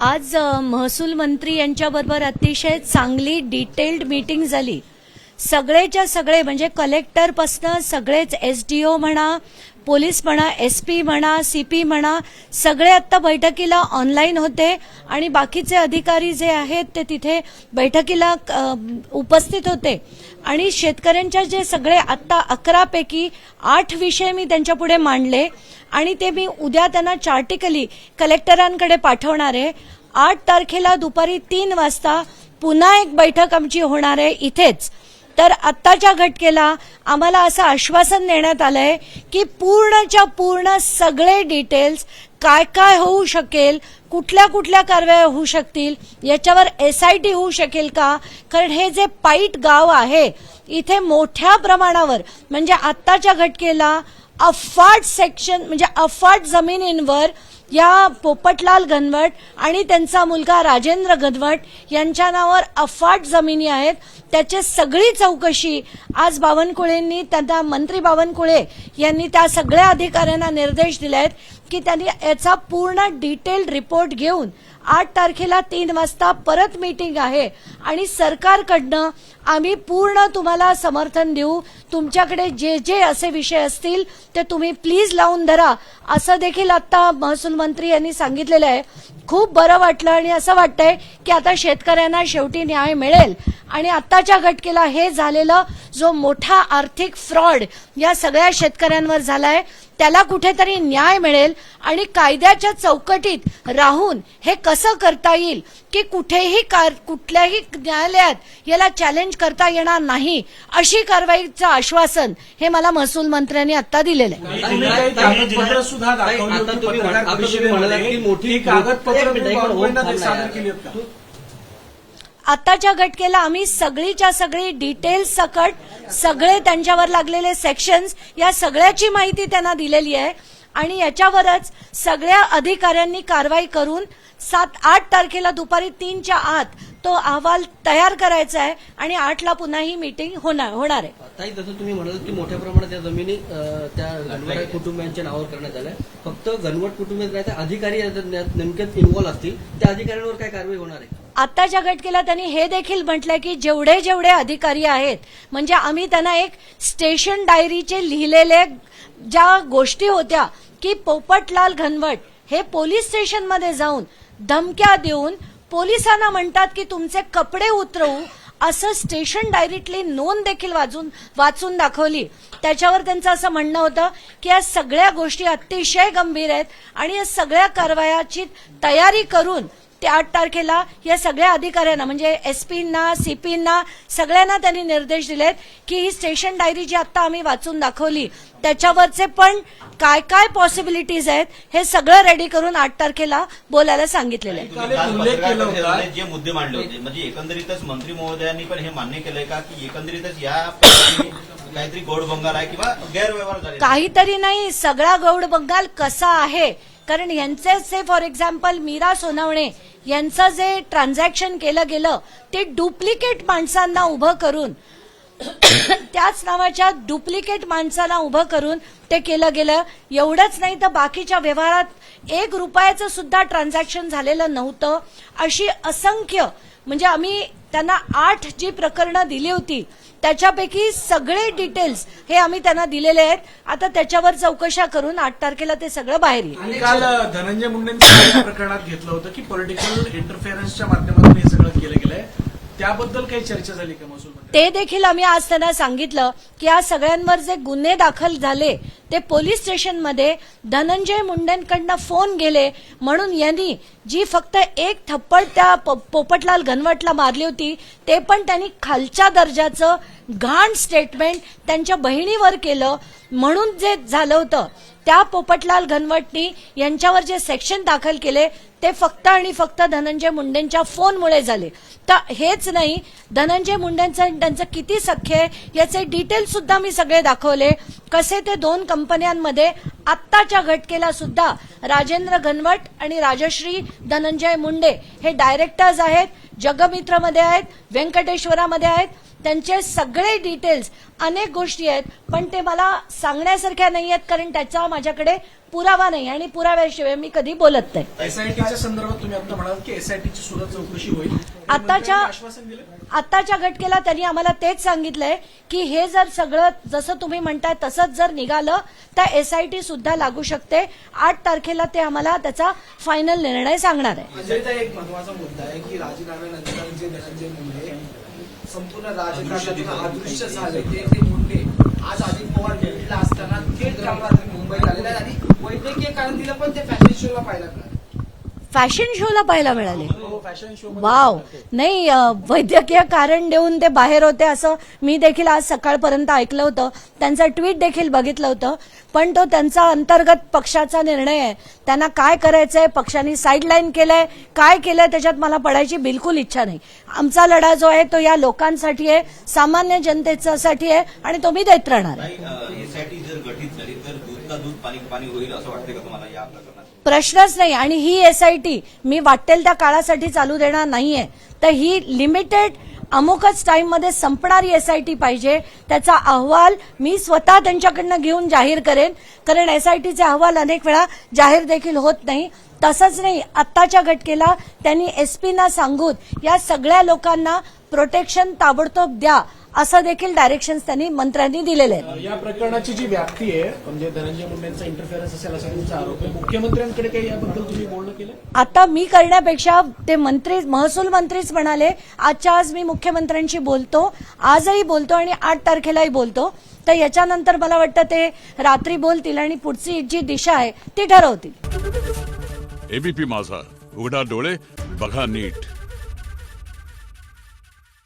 आज महसूल मंत्री यांच्याबरोबर अतिशय चांगली डिटेल्ड मीटिंग झाली. सगळेच्या सगळे म्हणजे कलेक्टरपासनं सगळेच एसडीओ म्हणा, पोलीस म्हणा, एसपी म्हणा, सीपी म्हणा, सगळे आता बैठकीला ऑनलाईन होते आणि बाकीचे अधिकारी जे आहेत ते तिथे बैठकीला उपस्थित होते. आणि शेतकऱ्यांच्या जे सगळे आता 11 पैकी 8 विषय मी त्यांच्या पुढे मांडले आणि ते मी उद्या त्यांना चार्टिकली कलेक्टरांकडे पाठवणार आहे. 8 तारखेला दुपारी 3 वाजता पुन्हा एक बैठक आमची होणार आहे इथेच. तर आत्ताच्या घटकेला आम्हाला असं आश्वासन देण्यात आलंय की पूर्णच्या पूर्ण सगळे डिटेल्स काय काय होऊ शकेल, कुठल्या कुठल्या कारवाया होऊ शकतील, याच्यावर एसआयटी होऊ शकेल का. कारण हे जे पाईट गाव आहे इथे मोठ्या प्रमाणावर म्हणजे आत्ताच्या घटकेला अफाट सेक्शन म्हणजे अफाट जमिनींवर या पोपटलाल घनवट आणि त्यांचा मुलगा राजेंद्र घनवट यांच्या नावावर अफाट जमिनी आहेत. त्याची सगळी चौकशी आज बावनकुळेंनी, त्यांना मंत्री बावनकुळे यांनी त्या सगळ्या अधिकाऱ्यांना निर्देश दिले आहेत की त्यांनी याचा पूर्ण डिटेल्ड रिपोर्ट घेऊन 8 तारखेला 3 वाजता परत मीटिंग आहे आणि सरकारकडनं आम्ही पूर्ण तुम्हाला समर्थन देऊ. तुमच्याकडे जे जे असे विषय असतील ते तुम्ही प्लीज लावून धरा असं देखील आता महसूल मंत्री यांनी सांगितलेलं आहे. खूप बरं वाटलं आणि असं वाटतंय की आता शेतकऱ्यांना शेवटी न्याय मिळेल आणि आत्ताच्या घटकेला हे झालेलं जो मोठा आर्थिक फ्रॉड या सगळ्या शेतकऱ्यांवर झालाय त्याला कुठेतरी न्याय मिळेल आणि कायद्याच्या चौकटीत राहून हे कसं करता येईल की कुठेही कुठल्याही न्यायालयात याला चॅलेंज करता येणार नाही अशी कारवाईचं आश्वासन हे मला महसूल मंत्र्यांनी आता दिलेलं आहे. आताच्या घटकेला आम्ही सगळीच्या सगळी डिटेल्स सकट सगळे त्यांच्यावर लागलेले सेक्शन्स या सगळ्याची माहिती त्यांना दिलेली आहे आणि याच्यावरच सगळ्या अधिकाऱ्यांनी कारवाई करून 7-8 तारखेला दुपारी 3च्या आत तो अहवाल तयार करायचा आहे आणि 8ला पुन्हा ही मीटिंग होणार आहे. ताई, जसं तुम्ही म्हणालात की मोठ्या प्रमाणात या जमिनी त्या घनवट कुटुंबियांच्या नावावर करण्यात आल्या. फक्त घनवट कुटुंबियांचे नाही तर अधिकारी नेमक्यात इन्व्हॉल्व असतील त्या अधिकाऱ्यांवर काय कारवाई होणार आहे? आत्ताच्या घटकेला त्यांनी हे देखील म्हटलंय की जेवढे जेवढे अधिकारी आहेत म्हणजे आम्ही त्यांना एक स्टेशन डायरीचे लिहिलेले ज्या गोष्टी होत्या की पोपटलाल घनवट हे पोलीस स्टेशनमध्ये जाऊन धमक्या देऊन पोलिसांना म्हणतात की तुमचे कपडे उतरवू असं स्टेशन डायरीतली नोंद देखील वाचून दाखवली. त्याच्यावर त्यांचं असं म्हणणं होतं की या सगळ्या गोष्टी अतिशय गंभीर आहेत आणि या सगळ्या कारवायाची तयारी करून ते 8 तारखेला या सगळ्या अधिकाऱ्यांना म्हणजे एसपींना, सीपींना सगळ्यांना त्यांनी निर्देश दिलेत की ही स्टेशन डायरी जी आता आम्ही वाचून दाखवली त्याच्यावरचे पण काय काय पॉसिबिलिटीज आहेत हे सगळं रेडी करून 8 तारखेला बोलायला सांगितलेलं आहे. जे मुद्दे मांडले होते म्हणजे एकंदरीतच मंत्री महोदयांनी पण हे मान्य केलंय का की एकंदरीतच या काहीतरी गोड बंगाल आहे किंवा गैरव्यवहार झाले? काहीतरी नाही, सगळा गौड बंगाल कसा आहे. कारण यांचे फॉर एक्झाम्पल मीरा सोनवणे यांचं जे ट्रान्झॅक्शन केलं गेलं ते डुप्लिकेट माणसांना उभं करून त्याच नावाच्या डुप्लिकेट माणसाला उभं करून ते केलं गेलं. एवढंच नाही तर बाकीच्या व्यवहारात 1 रुपयाचं सुद्धा ट्रान्झॅक्शन झालेलं नव्हतं. अशी असंख्य म्हणजे आम्ही त्यांना 8 जी प्रकरणं दिली होती त्याच्यापैकी सगळे डिटेल्स हे आम्ही त्यांना दिलेले आहेत. आता त्याच्यावर चौकशा करून 8 तारखेला ते सगळं बाहेर येईल. काल धनंजय मुंडेंनी प्रकरणात घेतलं होतं की पॉलिटिकल इंटरफेरन्सच्या माध्यमातून हे सगळं केलं गेलंय, त्याबद्दल काही चर्चा झाली का महसूल? ते देखील आम्ही आज त्यांना सांगितलं की या सगळ्यांवर जे गुन्हे दाखल झाले ते पोलीस स्टेशनमध्ये धनंजय मुंडेंकडनं फोन गेले म्हणून यांनी जी फक्त 1 थप्पड त्या पोपटलाल घनवटला मारली होती ते पण त्यांनी खालच्या दर्जाचं घाण स्टेटमेंट त्यांच्या बहिणीवर केलं म्हणून जे झालं होतं. त्या पोपटलाल घनवटनी यांच्यावर जे सेक्शन दाखल केले ते फक्त आणि फक्त धनंजय मुंडेंच्या फोनमुळे झाले. तर हेच नाही, धनंजय मुंडेंचं त्यांचं किती सख्य आहे याचे डिटेल्स सुद्धा मी सगळे दाखवले. कसे ते 2 कंपन्यांमध्ये आत्ताच्या घटकेला सुद्धा राजेंद्र घनवट आणि राजश्री धनंजय मुंडे हे डायरेक्टर्स आहेत, जगमित्रमध्ये आहेत, व्यंकटेश्वरामध्ये आहेत. त्यांचे सगळे डिटेल्स अनेक गोष्टी आहेत पण ते मला सांगण्यासारख्या नाही आहेत कारण त्याचा माझ्याकडे पुरावा नाही आणि पुराव्याशिवाय मी कधी बोलत नाही. एसआयटीच्या संदर्भात तुम्ही आता म्हणाल की एसआयटीची सुद्धा चौकशी होईल. आताच्या आश्वासन दिलं आताच्या घटकेला त्यांनी आम्हाला तेच सांगितलंय की हे जर सगळं जसं तुम्ही म्हणताय तसंच जर निघालं तर एसआयटी सुद्धा लागू शकते. 8 तारखेला ते आम्हाला त्याचा फायनल निर्णय सांगणार आहे. अजयचा एक महत्वाचा मुद्दा आहे की राजीनाम्यानंतर जे धनंजय मुंडे संपूर्ण राजकारणातून अदृश्य झाले ते मुंडे आज अजित पवार दिल्लीला असताना थेट काल रात्री मुंबईत आलेले आहेत आणि वैद्यकीय कारण दिलं पण ते फॅशन शोला पाहिला का? फॅशन शोला पाहायला मिळाले. Fashion show wow. नाही वैद्यकीय कारण देऊन ते बाहेर होते असं मी देखील आज सकाळपर्यंत ऐकलं होतं. त्यांचं ट्विट देखील बघितलं होतं. पण तो त्यांचा अंतर्गत पक्षाचा निर्णय आहे. त्यांना काय करायचंय, पक्षाने साईडलाईन केलंय, काय केलंय त्याच्यात मला पडायची बिलकुल इच्छा नाही. आमचा लढा जो आहे तो या लोकांसाठी आहे, सामान्य जनतेसाठी आहे आणि तो मी देत राहणार आहे. एसआयटी जर गठीत झाली तर दूध का दूध पाणी पाणी होईल असं वाटतं का तुम्हाला या प्रकरणात? प्रश्नच नाही. आणि ही एसआयटी मी वाटेल त्या काळासाठी चालू देणार नाहीये. तर ही लिमिटेड अमुकच टाइममध्ये संपणारी एसआयटी पाहिजे. त्याचा अहवाल मी स्वतः त्यांच्याकडनं घेऊन जाहीर करेन. कारण एसआयटीचे अहवाल अनेक वेळा जाहीर देखील होत नाही. तसंच नाही, आत्ताच्या घटकेला त्यांनी एसपीना सांगून या सगळ्या लोकांना प्रोटेक्शन ताबडतोब द्या असं देखील डायरेक्शन्स त्यांनी मंत्र्यांनी दिलेले आहेत. या प्रकरणाची जी व्याप्ती आहे म्हणजे धनंजय मुंडेंचा इंटरफेरन्स असेल असा तुमचा आरोप आहे. मुख्यमंत्र्यांकडे काही याबद्दल तुम्ही बोलणं केलं? आता मी करण्यापेक्षा ते मंत्री, महसूल मंत्रीच म्हणाले आजच्या आज मी मुख्यमंत्र्यांशी बोलतो, आजही बोलतो आणि 8 तारखेलाही बोलतो. तर याच्यानंतर मला वाटतं ते रात्री बोलतील आणि पुढची जी दिशा आहे ती ठरवतील. एबीपी माझा, उघडा डोळे बघा नीट.